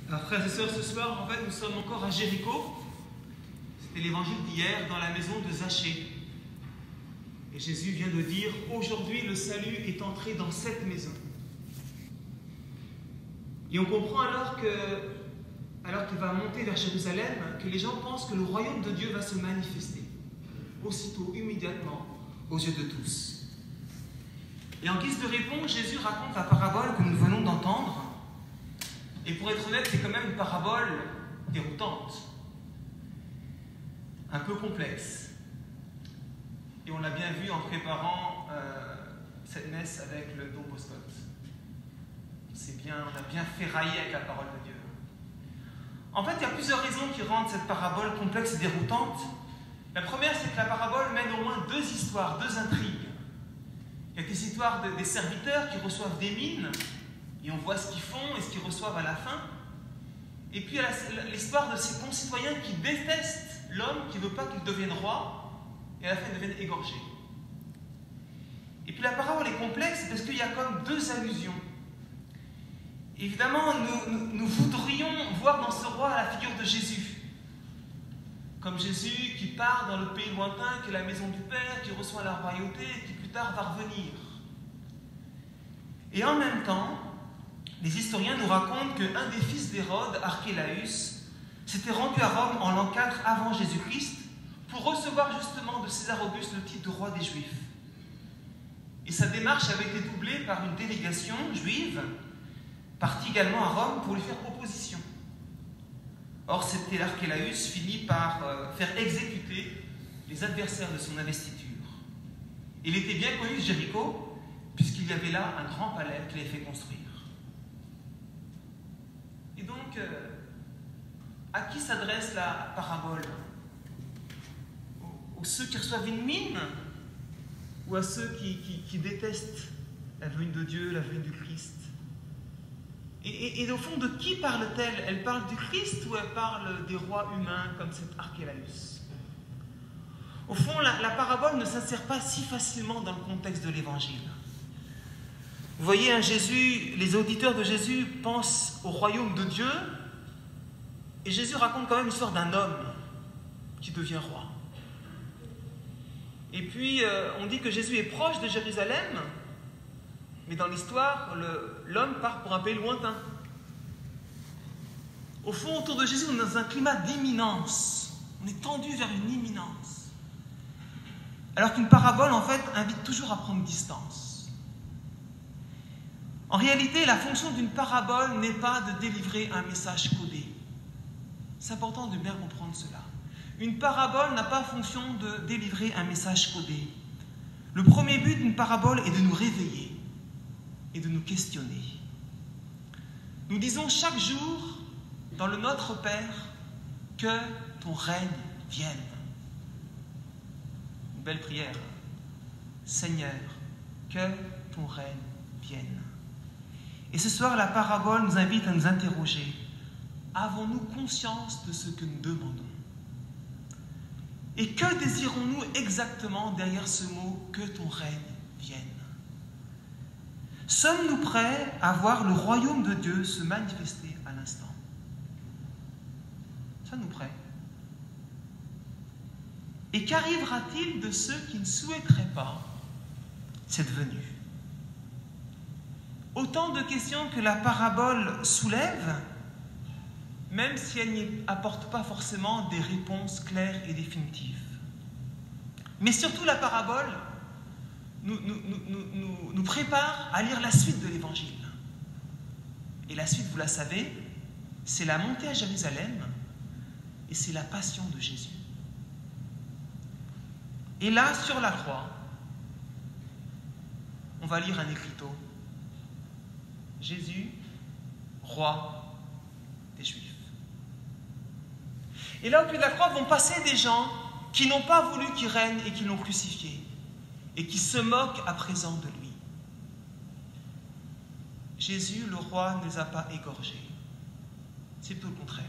Alors, frères et sœurs, ce soir, en fait, nous sommes encore à Jéricho. C'était l'évangile d'hier, dans la maison de Zachée. Et Jésus vient de dire, aujourd'hui, le salut est entré dans cette maison. Et on comprend alors qu'il va monter vers Jérusalem, que les gens pensent que le royaume de Dieu va se manifester, aussitôt, immédiatement, aux yeux de tous. Et en guise de réponse, Jésus raconte la parabole que nous venons d'entendre. Et pour être honnête, c'est quand même une parabole déroutante, un peu complexe. Et on l'a bien vu en préparant cette messe avec le Don Bosco. On a bien ferraillé avec la parole de Dieu. En fait, il y a plusieurs raisons qui rendent cette parabole complexe et déroutante. La première, c'est que la parabole mène au moins deux histoires, deux intrigues. Il y a des histoires des serviteurs qui reçoivent des mines, et on voit ce qu'ils font et ce qu'ils reçoivent à la fin. Et puis il y a l'histoire de ces concitoyens qui détestent l'homme, qui ne veut pas qu'il devienne roi, et à la fin il devienne égorgé. Et puis la parabole est complexe parce qu'il y a comme deux allusions. Évidemment, nous voudrions voir dans ce roi la figure de Jésus. Comme Jésus qui part dans le pays lointain, qui est la maison du Père, qui reçoit la royauté, et qui plus tard va revenir. Et en même temps, les historiens nous racontent qu'un des fils d'Hérode, Archélaüs, s'était rendu à Rome en l'an 4 avant Jésus-Christ pour recevoir justement de César Auguste le titre de roi des Juifs. Et sa démarche avait été doublée par une délégation juive parti également à Rome pour lui faire opposition. Or, c'était Archélaüs finit par faire exécuter les adversaires de son investiture. Il était bien connu de Jéricho, puisqu'il y avait là un grand palais qu'il avait fait construire. Et donc, à qui s'adresse la parabole? Aux ceux qui reçoivent une mine, ou à ceux qui détestent la venue de Dieu, la venue du Christ? Et au fond, de qui parle-t-elle? Elle parle du Christ ou elle parle des rois humains comme cet Archélaüs? Au fond, la parabole ne s'insère pas si facilement dans le contexte de l'Évangile. Vous voyez, les auditeurs de Jésus pensent au royaume de Dieu, et Jésus raconte quand même l'histoire d'un homme qui devient roi. Et puis, on dit que Jésus est proche de Jérusalem, mais dans l'histoire, l'homme part pour un pays lointain. Au fond, autour de Jésus, on est dans un climat d'imminence. On est tendu vers une imminence. Alors qu'une parabole, en fait, invite toujours à prendre distance. En réalité, la fonction d'une parabole n'est pas de délivrer un message codé. C'est important de bien comprendre cela. Une parabole n'a pas fonction de délivrer un message codé. Le premier but d'une parabole est de nous réveiller et de nous questionner. Nous disons chaque jour dans le Notre Père que ton règne vienne. Une belle prière. Seigneur, que ton règne vienne. Et ce soir, la parabole nous invite à nous interroger. Avons-nous conscience de ce que nous demandons? Et que désirons-nous exactement derrière ce mot « que ton règne vienne » ? Sommes-nous prêts à voir le royaume de Dieu se manifester à l'instant? Sommes-nous prêts? Et qu'arrivera-t-il de ceux qui ne souhaiteraient pas cette venue? Autant de questions que la parabole soulève, même si elle n'y apporte pas forcément des réponses claires et définitives. Mais surtout, la parabole nous prépare à lire la suite de l'Évangile. Et la suite, vous la savez, c'est la montée à Jérusalem et c'est la passion de Jésus. Et là, sur la croix, on va lire un écriteau. Jésus, roi des Juifs. Et là, au pied de la croix, vont passer des gens qui n'ont pas voulu qu'il règne et qui l'ont crucifié, et qui se moquent à présent de lui. Jésus, le roi, ne les a pas égorgés. C'est tout le contraire.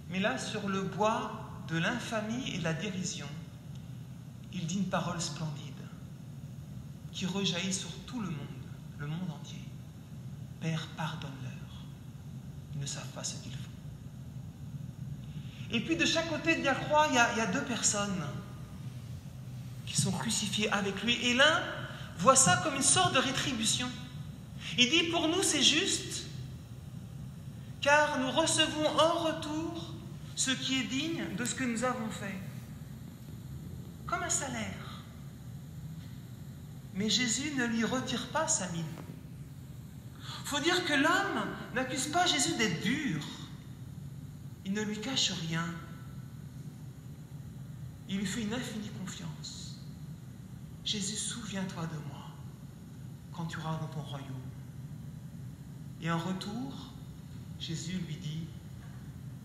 Mais là, sur le bois de l'infamie et de la dérision, il dit une parole splendide qui rejaillit sur tout le monde entier. Père, pardonne-leur. Ils ne savent pas ce qu'ils font. Et puis de chaque côté de la croix, il y a deux personnes qui sont crucifiées avec lui. Et l'un voit ça comme une sorte de rétribution. Il dit, pour nous c'est juste, car nous recevons en retour ce qui est digne de ce que nous avons fait. Comme un salaire. Mais Jésus ne lui retire pas sa mine. Il faut dire que l'homme n'accuse pas Jésus d'être dur. Il ne lui cache rien. Il lui fait une infinie confiance. Jésus, souviens-toi de moi quand tu auras dans ton royaume. Et en retour, Jésus lui dit,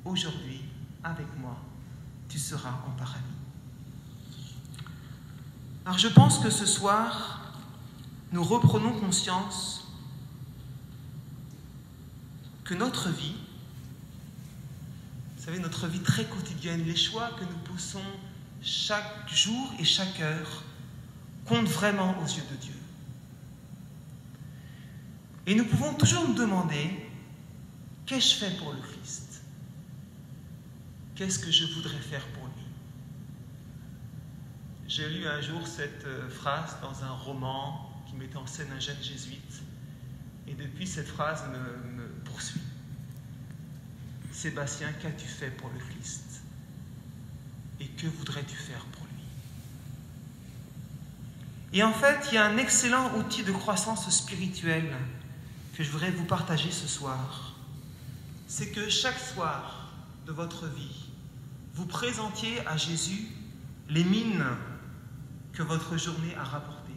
aujourd'hui, avec moi, tu seras en paradis. Alors je pense que ce soir, nous reprenons conscience que notre vie, vous savez, notre vie très quotidienne, les choix que nous poussons chaque jour et chaque heure, comptent vraiment aux yeux de Dieu. Et nous pouvons toujours nous demander, qu'ai-je fait pour le Christ? Qu'est-ce que je voudrais faire pour lui? J'ai lu un jour cette phrase dans un roman qui mettait en scène un jeune jésuite. Et depuis, cette phrase me poursuit. Sébastien, qu'as-tu fait pour le Christ? Et que voudrais-tu faire pour lui? Et en fait, il y a un excellent outil de croissance spirituelle que je voudrais vous partager ce soir. C'est que chaque soir de votre vie, vous présentiez à Jésus les mines que votre journée a rapportées.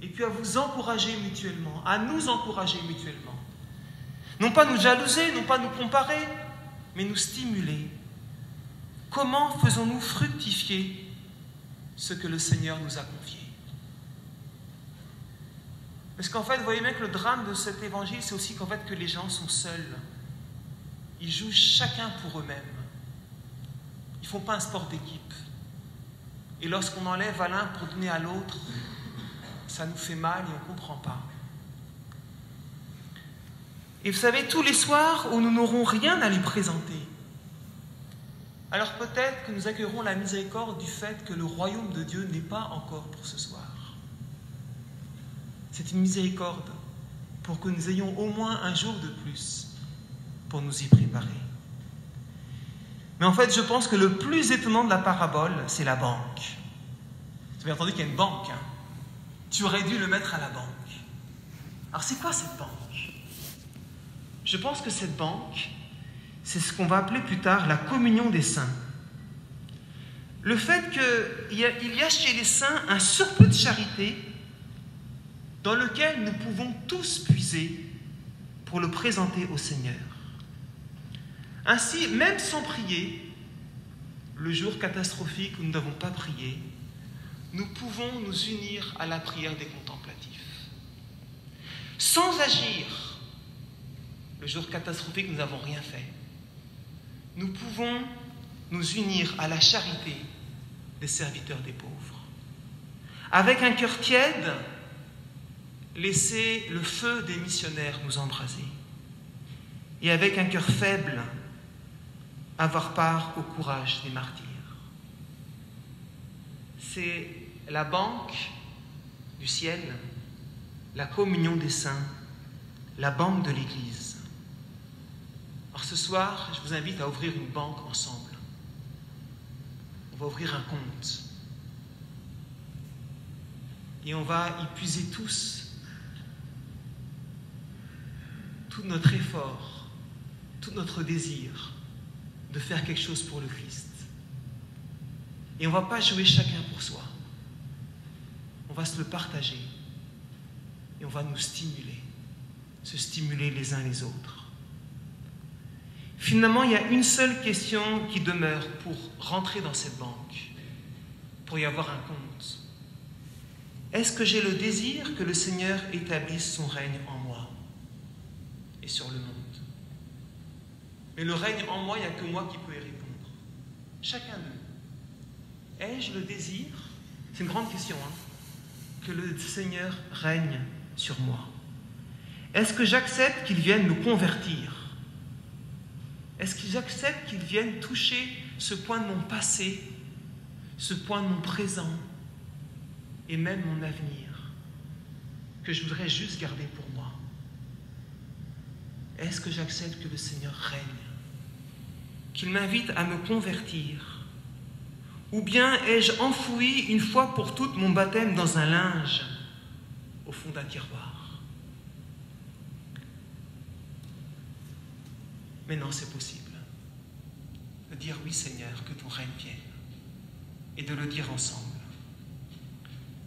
Et puis à vous encourager mutuellement, à nous encourager mutuellement. Non pas nous jalouser, non pas nous comparer, mais nous stimuler. Comment faisons-nous fructifier ce que le Seigneur nous a confié? Parce qu'en fait, vous voyez bien que le drame de cet évangile, c'est aussi qu'en fait que les gens sont seuls. Ils jouent chacun pour eux-mêmes. Ils ne font pas un sport d'équipe. Et lorsqu'on enlève à l'un pour donner à l'autre, ça nous fait mal et on ne comprend pas. Et vous savez, tous les soirs où nous n'aurons rien à lui présenter, alors peut-être que nous accueillerons la miséricorde du fait que le royaume de Dieu n'est pas encore pour ce soir. C'est une miséricorde pour que nous ayons au moins un jour de plus pour nous y préparer. Mais en fait, je pense que le plus étonnant de la parabole, c'est la banque. Vous avez entendu qu'il y a une banque, hein? Tu aurais dû le mettre à la banque. Alors c'est quoi cette banque? Je pense que cette banque, c'est ce qu'on va appeler plus tard la communion des saints. Le fait qu'il y a chez les saints un surplus de charité dans lequel nous pouvons tous puiser pour le présenter au Seigneur. Ainsi, même sans prier, le jour catastrophique où nous n'avons pas prié, nous pouvons nous unir à la prière des contemplatifs. Sans agir, le jour catastrophique, nous n'avons rien fait. Nous pouvons nous unir à la charité des serviteurs des pauvres. Avec un cœur tiède, laisser le feu des missionnaires nous embraser. Et avec un cœur faible, avoir part au courage des martyrs. C'est la banque du ciel, la communion des saints, la banque de l'Église. Alors ce soir, je vous invite à ouvrir une banque ensemble. On va ouvrir un compte. Et on va y puiser tous tout notre effort, tout notre désir de faire quelque chose pour le Christ. Et on ne va pas jouer chacun pour soi. On va se le partager. Et on va nous stimuler, se stimuler les uns les autres. Finalement, il y a une seule question qui demeure pour rentrer dans cette banque, pour y avoir un compte. Est-ce que j'ai le désir que le Seigneur établisse son règne en moi et sur le monde? Mais le règne en moi, il n'y a que moi qui peux y répondre. Chacun d'eux. Ai-je le désir, c'est une grande question, que le Seigneur règne sur moi? Est-ce que j'accepte qu'ils viennent me convertir? Est-ce que j'accepte qu'ils viennent toucher ce point de mon passé, ce point de mon présent et même mon avenir que je voudrais juste garder pour moi? Est-ce que j'accepte que le Seigneur règne, qu'il m'invite à me convertir? Ou bien ai-je enfoui une fois pour toutes mon baptême dans un linge au fond d'un tiroir? Mais non, c'est possible de dire oui Seigneur, que ton règne vienne, et de le dire ensemble.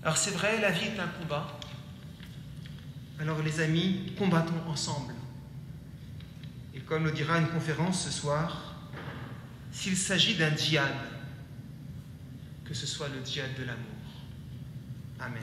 Alors c'est vrai, la vie est un combat. Alors les amis, combattons ensemble. Et comme le dira une conférence ce soir, s'il s'agit d'un djihad, que ce soit le djihad de l'amour. Amen.